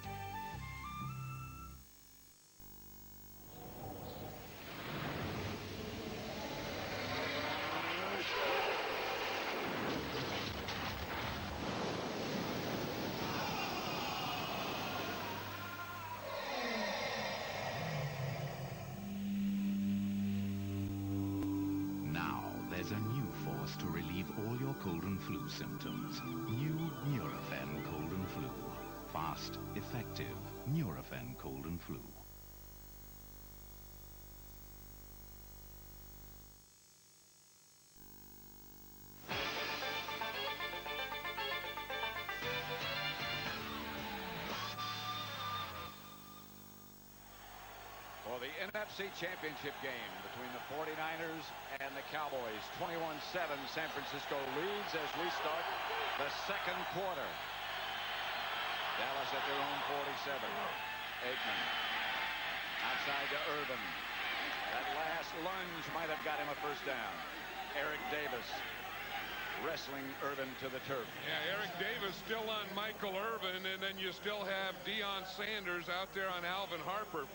There's a new force to relieve all your cold and flu symptoms. New Nurofen Cold and Flu. Fast, effective Nurofen Cold and Flu. For the NFC Championship game between the 49ers and the Cowboys. 21-7, San Francisco leads as we start the second quarter. Dallas at their own 47. Aikman outside to Irvin. That last lunge might have got him a first down. Eric Davis wrestling Irvin to the turf. Yeah, Eric Davis still on Michael Irvin, and then you still have Deion Sanders out there on Alvin Harper.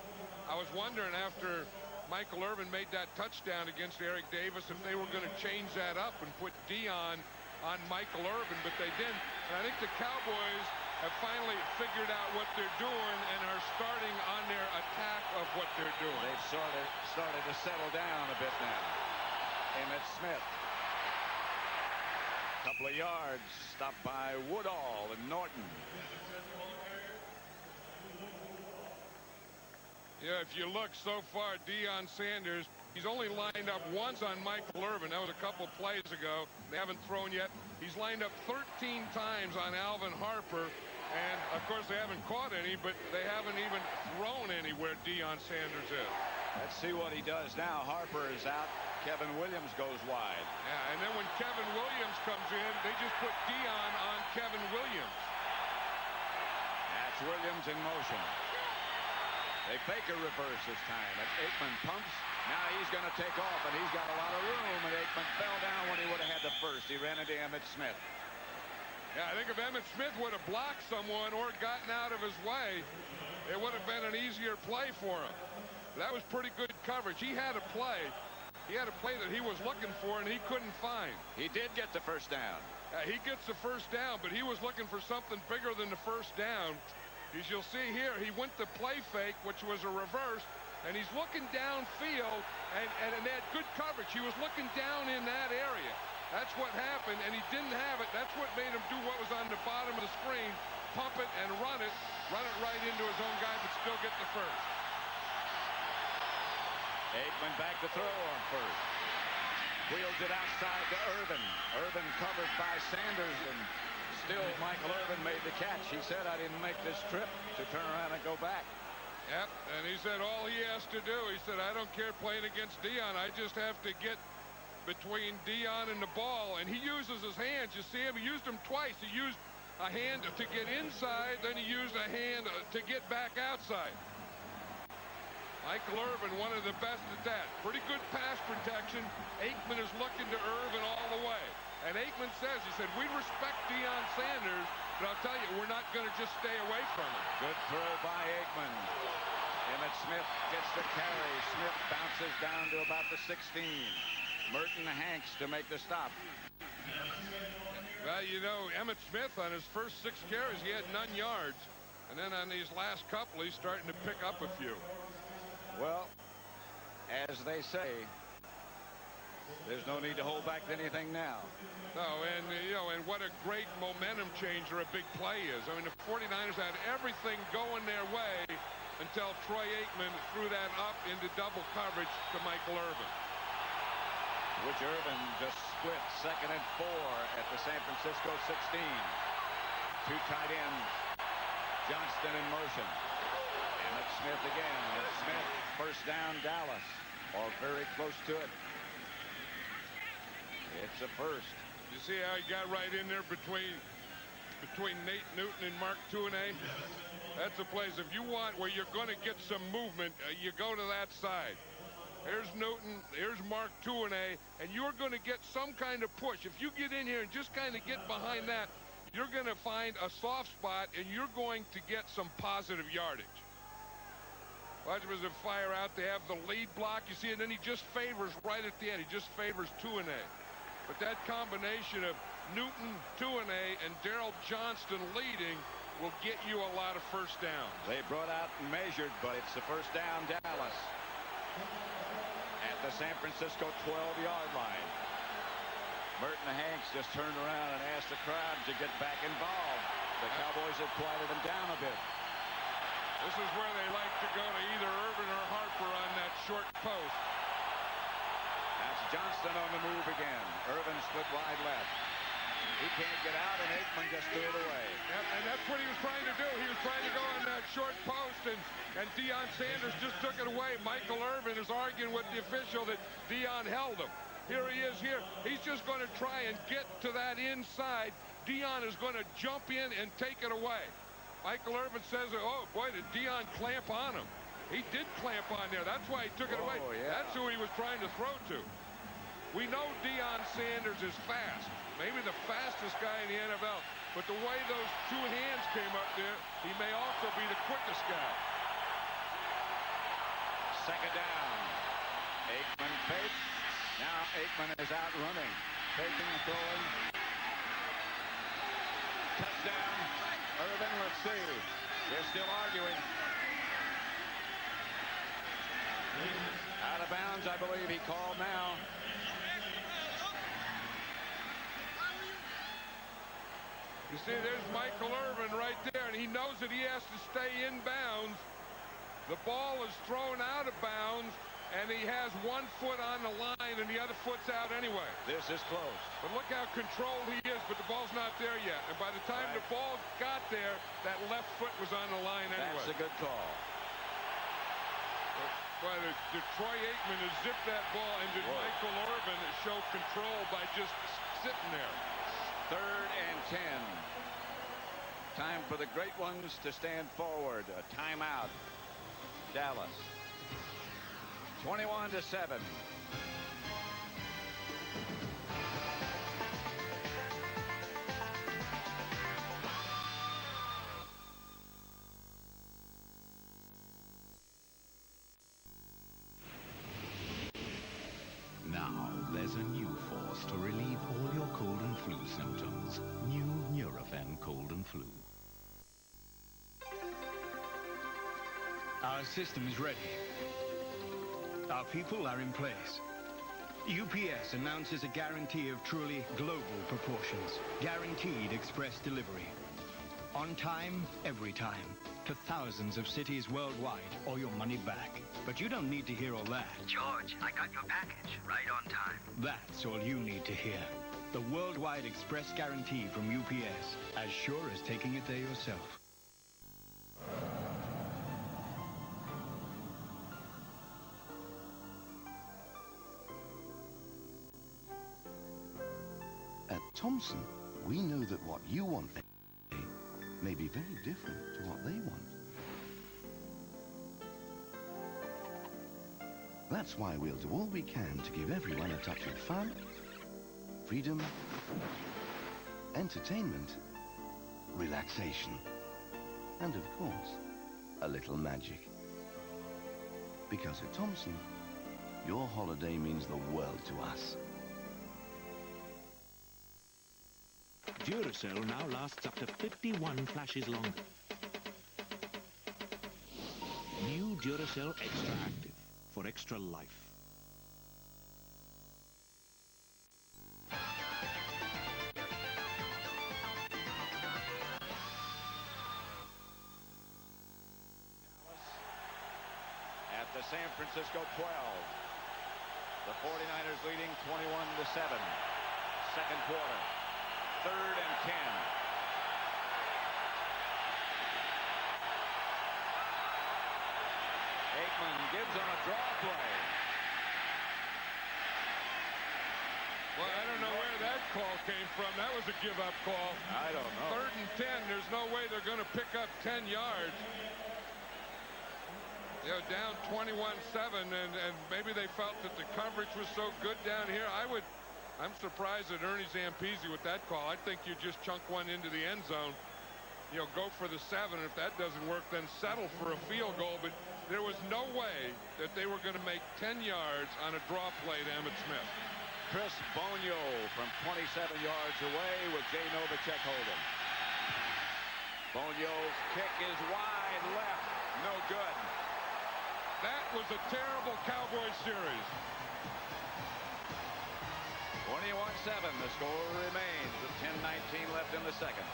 I was wondering after Michael Irvin made that touchdown against Eric Davis if they were going to change that up and put Deion on Michael Irvin, but they didn't. And I think the Cowboys have finally figured out what they're doing and are starting on their attack of what they're doing. They've started to settle down a bit now. Emmitt Smith. Couple of yards, stopped by Woodall and Norton. Yeah, if you look so far, Deion Sanders, he's only lined up once on Michael Irvin. That was a couple plays ago. They haven't thrown yet. He's lined up 13 times on Alvin Harper. And, of course, they haven't caught any, but they haven't even thrown anywhere Deion Sanders is. Let's see what he does now. Harper is out. Kevin Williams goes wide. Yeah, and then when Kevin Williams comes in, they just put Deion on Kevin Williams. That's Williams in motion. They fake a reverse this time. And Aikman pumps. Now he's going to take off, and he's got a lot of room. And Aikman fell down when he would have had the first. He ran into Emmitt Smith. Yeah, I think if Emmitt Smith would have blocked someone or gotten out of his way, it would have been an easier play for him. That was pretty good coverage. He had a play. He had a play that he was looking for, and he couldn't find. He did get the first down. He gets the first down, but he was looking for something bigger than the first down. As you'll see here, he went to play fake, which was a reverse, and he's looking downfield, and they had good coverage. He was looking down in that area. That's what happened, and he didn't have it. That's what made him do what was on the bottom of the screen, pump it and run it right into his own guy, but still get the first. Aikman back to throw on first. Wheels it outside to Irvin. Irvin covered by Sanders, and still Michael Irvin made the catch. He said, I didn't make this trip to turn around and go back. Yep, and he said all he has to do, he said, I don't care playing against Deion. I just have to get between Deion and the ball. And he uses his hands. You see him, he used them twice. He used a hand to get inside, then he used a hand to get back outside. Michael Irvin, one of the best at that. Pretty good pass protection. Aikman is looking to Irvin all the way. And Aikman says, he said, we respect Deion Sanders, but I'll tell you, we're not going to just stay away from him. Good throw by Aikman. Emmitt Smith gets the carry. Smith bounces down to about the 16. Merton Hanks to make the stop. Well, you know, Emmitt Smith on his first 6 carries, he had none yards. And then on these last couple, he's starting to pick up a few. Well, as they say, there's no need to hold back anything now. No, and, you know, and what a great momentum changer a big play is. I mean, the 49ers had everything going their way until Troy Aikman threw that up into double coverage to Michael Irvin. Which Irvin just split 2nd and 4 at the San Francisco 16. 2 tight ends. Johnston in motion. Emmitt Smith again. And Smith, first down, Dallas. Or very close to it. It's a first. You see how he got right in there between Nate Newton and Mark Tuinei? That's a place. If you want where you're going to get some movement, you go to that side. Here's Newton. Here's Mark Tuinei. And you're going to get some kind of push. If you get in here and just kind of get behind that, you're going to find a soft spot, and you're going to get some positive yardage. Watch him as they fire out. They have the lead block. You see, and then he just favors right at the end. He just favors Tuinei. But that combination of Newton, Tuinei, and Daryl Johnston leading will get you a lot of first downs. They brought out and measured, but it's the first down, Dallas. At the San Francisco 12-yard line. Merton Hanks just turned around and asked the crowd to get back involved. The Cowboys have quieted them down a bit. This is where they like to go to either Irvin or Harper on that short post. That's Johnston on the move again. Irvin split wide left. He can't get out, and Aikman just threw it away. Yep, and that's what he was trying to do. He was trying to go on that short post, and Deion Sanders just took it away. Michael Irvin is arguing with the official that Deion held him. Here he is here. He's just going to try and get to that inside. Deion is going to jump in and take it away. Michael Irvin says, oh, boy, did Deion clamp on him. He did clamp on there. That's why he took it away. Yeah. That's who he was trying to throw to. We know Deion Sanders is fast. Maybe the fastest guy in the NFL. But the way those two hands came up there, he may also be the quickest guy. Second down. Aikman fakes. Now Aikman is out running. Faking, throwing. Touchdown. Irvin, let's see. They're still arguing. Out of bounds, I believe he called now. You see, there's Michael Irvin right there, and he knows that he has to stay in bounds. The ball is thrown out of bounds, and he has one foot on the line, and the other foot's out anyway. This is close. But look how controlled he is, but the ball's not there yet. And by the time the ball got there, that left foot was on the line anyway. That's a good call. But Troy Aikman has zipped that ball, and did Michael Irvin show control by just sitting there. 3rd and 10. Time for the great ones to stand forward. A timeout. Dallas. 21-7. Now there's a new force to relieve all your cold and flu symptoms. New Nurofen Cold and Flu. Our system is ready. Our people are in place. UPS announces a guarantee of truly global proportions. Guaranteed express delivery. On time, every time. To thousands of cities worldwide, or your money back. But you don't need to hear all that. George, I got your package right on time. That's all you need to hear. The worldwide express guarantee from UPS. As sure as taking it there yourself. At Thomson, we know that what you want may be very different to what they want. That's why we'll do all we can to give everyone a touch of fun, freedom, entertainment, relaxation, and of course, a little magic. Because at Thomson, your holiday means the world to us. Duracell now lasts up to 51 flashes longer. New Duracell Extra Active for extra life. At the San Francisco 12. The 49ers leading 21-7. Second quarter. 3rd and 10. Aikman gives on a draw play. Well, I don't know where that call came from. That was a give-up call. I don't know. 3rd and 10. There's no way they're going to pick up 10 yards. You know, down 21-7, and maybe they felt that the coverage was so good down here. I'm surprised at Ernie Zampese with that call. I think you just chunk one into the end zone. You know, go for the 7. If that doesn't work, then settle for a field goal. But there was no way that they were going to make 10 yards on a draw play to Emmitt Smith. Chris Bonio from 27 yards away with Jay Novacek holding. Bonio's kick is wide left. No good. That was a terrible Cowboys series. 21-7. The score remains with 10:19 left in the second.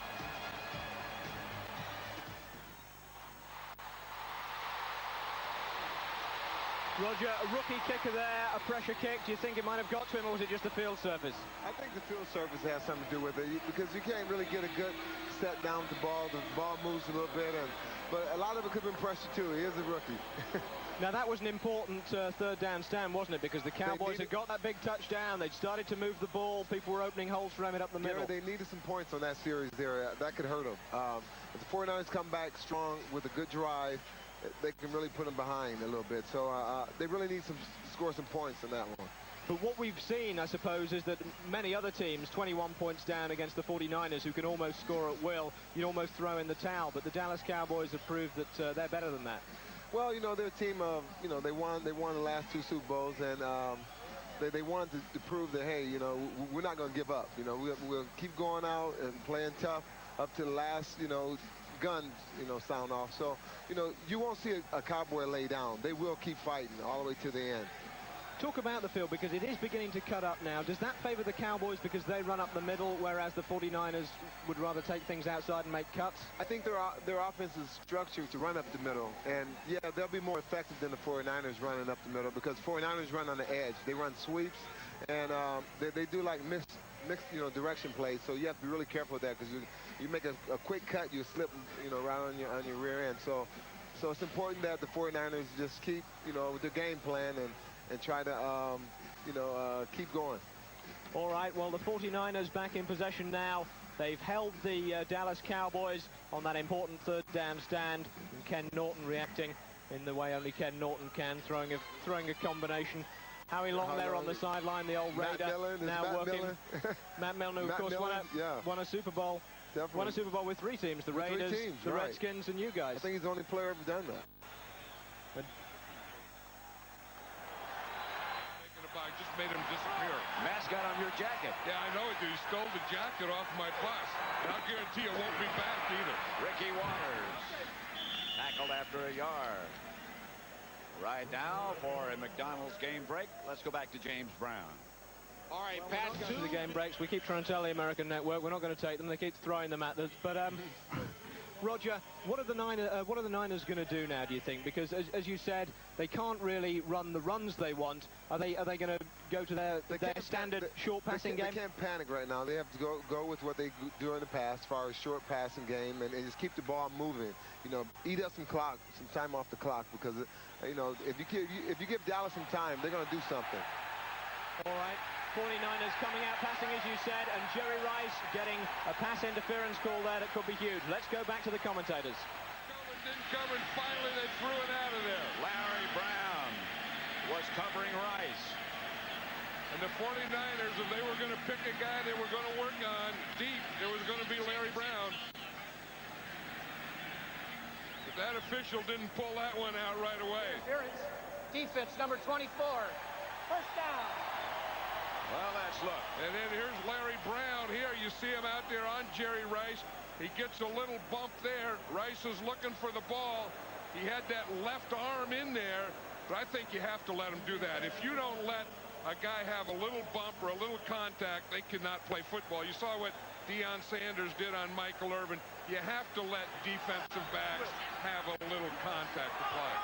Roger, a rookie kicker there, a pressure kick. Do you think it might have got to him, or was it just the field surface? I think the field surface has something to do with it, because you can't really get a good set down with the ball. The ball moves a little bit, but a lot of it could have been pressure too. He is a rookie. Now that was an important third down stand, wasn't it? Because the Cowboys had got that big touchdown. They'd started to move the ball. People were opening holes for Emmitt up the middle. They needed some points on that series there. That could hurt them. If the 49ers come back strong with a good drive, they can really put them behind a little bit. So they really need to score some points in that one. But what we've seen, I suppose, is that many other teams, 21 points down against the 49ers, who can almost score at will, you almost throw in the towel. But the Dallas Cowboys have proved that they're better than that. Well, you know, they're a team of, you know, they won the last 2 Super Bowls, and they wanted to prove that, hey, you know, we're not going to give up. You know, we'll keep going out and playing tough up to the last, you know, guns, you know, sound off. So, you know, you won't see a Cowboy lay down. They will keep fighting all the way to the end. Talk about the field, because it is beginning to cut up now. Does that favor the Cowboys because they run up the middle, whereas the 49ers would rather take things outside and make cuts? I think their offense is structured to run up the middle, and yeah, they'll be more effective than the 49ers running up the middle, because 49ers run on the edge. They run sweeps, and they do like mixed, you know, direction plays. So you have to be really careful with that, because you make a quick cut, you slip, you know, right on your rear end. So it's important that the 49ers just keep, you know, with their game plan and try to, you know, keep going. All right, well, the 49ers back in possession now. They've held the Dallas Cowboys on that important third down stand. And Ken Norton reacting in the way only Ken Norton can, throwing a combination. Howie Long there on the sideline, the old Raider, now working. Matt Milner, of course, won a Super Bowl. Definitely. Won a Super Bowl with 3 teams, the Raiders, the Redskins, and you guys. I think he's the only player ever done that. Just made him disappear. Mascot on your jacket. Yeah, I know it, dude. He stole the jacket off my bus. And I'll guarantee it won't be back either. Ricky Waters tackled after a yard. Right now for a McDonald's game break. Let's go back to James Brown. All right, Pat. To the game breaks. We keep trying to tell the American network we're not going to take them. They keep throwing them at us. But Roger, what are the Niners going to do now, do you think? Because as you said, they can't really run the runs they want. Are they going to go to their standard short passing game? They can't panic right now. They have to go with what they do in the past, as far as short passing game, and just keep the ball moving. You know, eat up some time off the clock, because you know, if you give Dallas some time, they're going to do something. All right. 49ers coming out passing, as you said, and Jerry Rice getting a pass interference call there that could be huge. Let's go back to the commentators. Didn't cover, and finally they threw it out of there. Larry Brown was covering Rice. And the 49ers, if they were going to pick a guy they were going to work on deep, it was going to be Larry Brown. But that official didn't pull that one out right away. Defense number 24. First down. Well, let's look. And then here's Larry Brown here. You see him out there on Jerry Rice. He gets a little bump there. Rice is looking for the ball. He had that left arm in there, but I think you have to let him do that. If you don't let a guy have a little bump or a little contact, they cannot play football. You saw what Deion Sanders did on Michael Irvin. You have to let defensive backs have a little contact to play.